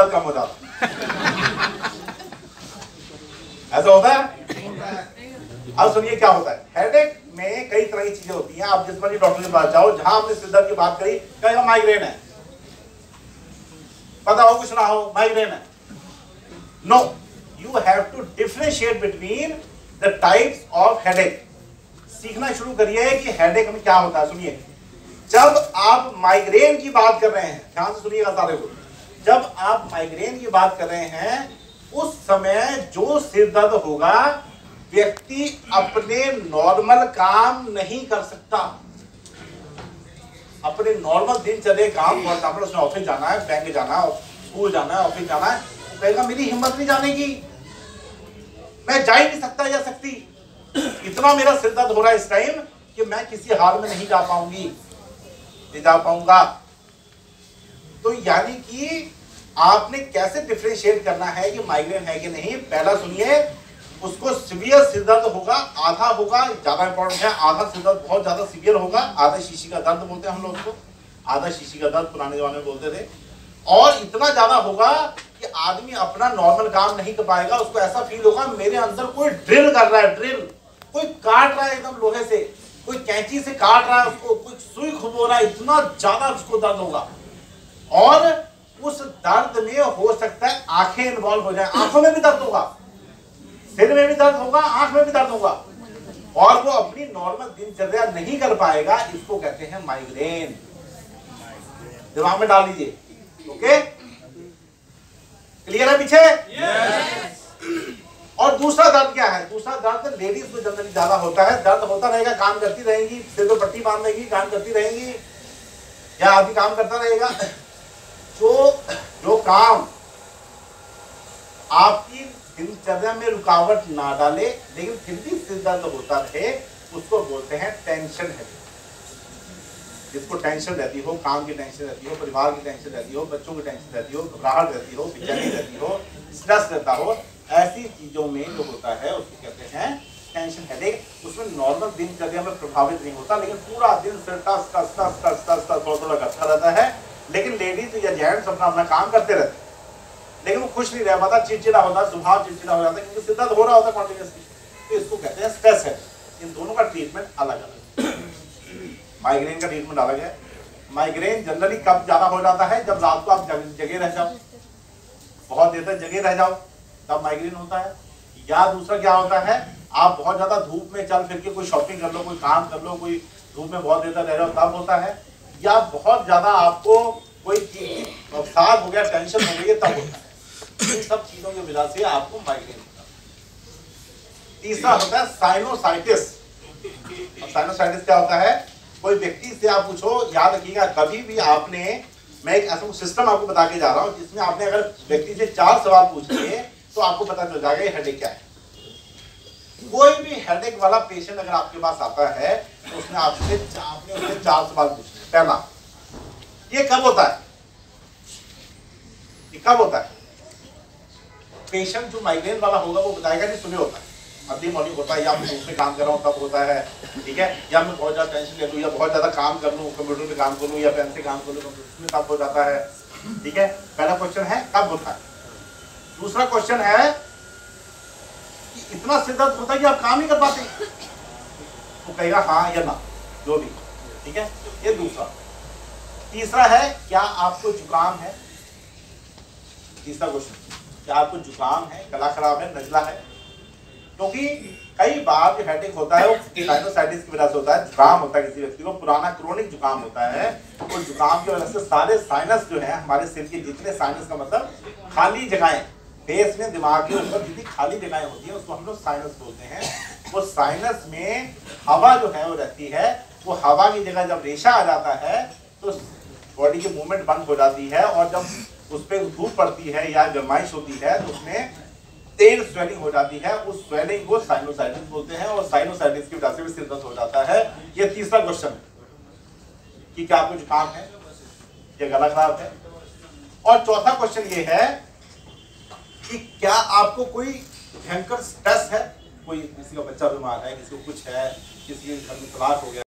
दर्द कम हो जाता है। ऐसा होता है? अब सुनिए क्या होता है। हेडेक में कई तरह की चीजें होती हैं। आप जिस मर्जी डॉक्टर के पास जाओ, जहां आपने सिर दर्द की बात करी, कहेगा माइग्रेन है, पता हो कुछ ना हो, माइग्रेन है। No, you have to differentiate between the types of headache. सीखना शुरू करिए कि हेडेक में क्या होता है। सुनिए, जब आप माइग्रेन की बात कर रहे हैं, ध्यान से सुनिएगा सारे लोग, जब आप माइग्रेन की बात कर रहे हैं, उस समय जो सिर दर्द होगा, व्यक्ति अपने नॉर्मल काम नहीं कर सकता। अपने नॉर्मल दिनचर्या काम, फॉर एग्जाम्पल उसने ऑफिस जाना है, बैंक जाना है, स्कूल जाना है, ऑफिस जाना है, तो कहेगा मेरी हिम्मत नहीं जाने की, मैं जा ही नहीं सकता या सकती, इतना मेरा सिर दर्द हो रहा है इस टाइम कि मैं किसी हाल में नहीं जा पाऊंगी, नहीं जा पाऊंगा। तो यानी कि आपने कैसे डिफरेंशिएट करना है कि माइग्रेन है कि नहीं। पहला सुनिए, उसको सीवियर सिर दर्द होगा, आधा होगा, ज्यादा इंपॉर्टेंट है, आधा सिर दर्द बहुत ज्यादा सीवियर होगा, आधा शीशी का दर्द बोलते हैं हम लोग उसको, आधा शीशी का दर्द पुराने जमाने में बोलते थे, और इतना ज्यादा होगा कि आदमी अपना नॉर्मल काम नहीं कर पाएगा। उसको ऐसा फील होगा मेरे अंदर कोई ड्रिल कर रहा है, ड्रिल, कोई काट रहा है एकदम लोहे से, कोई कैंची से काट रहा है उसको, कोई सुई खुबो रहा है, इतना ज्यादा उसको दर्द होगा। और उस दर्द में हो सकता है आंखें इन्वॉल्व हो जाए, आंखों में भी दर्द होगा, सिर में भी दर्द होगा, आंख में भी दर्द होगा, और वो अपनी नॉर्मल दिनचर्या नहीं कर पाएगा। इसको कहते हैं माइग्रेन। दिमाग में डाल लीजिए। ओके, क्लियर है पीछे? yes. और दूसरा दर्द क्या है? दूसरा दर्द लेडीज में जनरली ज्यादा होता है। दर्द होता रहेगा, काम करती रहेंगी, सिर पे पट्टी बांध देगी, काम करती रहेंगी, या आदमी काम करता रहेगा। जो काम आपकी दिनचर्या में रुकावट ना डाले लेकिन फिर भी सिर दर्द होता रहे, उसको बोलते हैं टेंशन है। जिसको टेंशन रहती हो, काम की टेंशन रहती हो, परिवार की टेंशन रहती हो, बच्चों की टेंशन रहती हो, घबराहट रहती हो, बेचैनी रहती हो, स्ट्रेस रहता हो, ऐसी चीजों में जो होता है उसको कहते हैं टेंशन हेडेक। उसमें नॉर्मल दिनचर्या में प्रभावित नहीं होता, लेकिन पूरा दिन सिर टस टस टस टस टस टस थोड़ा करता रहता है। लेकिन लेडीज या जेंट्स अपना अपना काम करते रहते हैं, लेकिन वो खुश नहीं रह पाता, चिड़चिड़ा होता, स्वभाव चिड़चिड़ा हो जाता है, क्योंकि सिर दर्द हो रहा होता है कॉन्टिन्यूसली। तो इसको कहते हैं स्ट्रेस है। इन दोनों का ट्रीटमेंट अलग अलग। माइग्रेन का ट्रीटमेंट अलग है। माइग्रेन जनरली कब ज्यादा हो जाता है? जब रात को आप जगे रह जाओ, बहुत देर तक जगे रह जाओ, तब माइग्रेन होता है। या दूसरा क्या होता है, आप बहुत ज्यादा धूप में चल फिर के कोई शॉपिंग कर लो, कोई काम कर लो, कोई धूप में बहुत देर तक रह जाओ, तब होता है। या बहुत ज्यादा आपको कोई चीज अवसाद हो गया, टेंशन हो गई है, तब होता है। इन सब चीजों की वजह से आपको माइग्रेन होता है। तीसरा होता है साइनोसाइटिस। साइनोसाइटिस क्या होता है? कोई व्यक्ति से आप पूछो, याद रखिएगा कभी भी आपने, मैं एक ऐसा सिस्टम आपको बता के जा रहा हूं जिसमें आपने अगर व्यक्ति से 4 सवाल पूछ लिए तो आपको पता चल जाएगा ये हेडेक क्या है। कोई भी हेडेक वाला पेशेंट अगर आपके पास आता है तो उसने आपसे 4 सवाल पूछे। पहला, ये कब होता है? ये कब होता है? पेशेंट जो माइग्रेन वाला होगा वो बताएगा नहीं सुबह होता है, अर्ली मॉर्निंग होता है, या मैं धूप में काम कर रहा हूँ तब होता है, ठीक है, या मैं बहुत ज्यादा टेंशन ले लूँ, या बहुत ज्यादा काम कर लूँ, कंप्यूटर पे काम कर लूँ, या पेन से काम कर लूँ, कंप्यूटर में तब हो जाता है। ठीक है, पहला क्वेश्चन है कब होता है। दूसरा क्वेश्चन है कि इतना सिर दर्द होता है कि आप काम नहीं कर पाते, तो कहेगा हाँ या ना, जो भी, ठीक है, ये दूसरा। तीसरा है क्या आपको जुकाम है? तीसरा क्वेश्चन, क्या आपको जुकाम है, गला खराब है, नजला है? क्योंकि कई बार जो हेडेक होता है वो साइनोसाइटिस की वजह से होता है। जुकाम होता है किसी व्यक्ति को, पुराना क्रोनिक जुकाम होता है, और जुकाम की वजह से सारे साइनस जो है हमारे सिर के जितने साइनस का मतलब खाली जगहें, फेस में दिमाग के ऊपर जितनी खाली जगहें होती है उसको हम लोग साइनस बोलते हैं। वो साइनस में हवा जो है वो रहती है, वो हवा की जगह जब रेशा आ जाता है तो बॉडी की मूवमेंट बंद हो जाती है, और जब उस पर धूप पड़ती है या गर्माइश होती है तो उसमें तेज स्वेलिंग हो जाती है। उस स्वेलिंग को साइनोसाइटिस बोलते हैं, और साइनोसाइटिस की वजह से भी सिर दर्द हो जाता है। ये तीसरा क्वेश्चन कि क्या आपको जुकाम है या गला खराब है। और चौथा क्वेश्चन ये है कि क्या आपको कोई भयंकर स्ट्रेस है, कोई किसी का बच्चा बीमार है, किसी को कुछ है, किसी के घर में तलाक हो गया।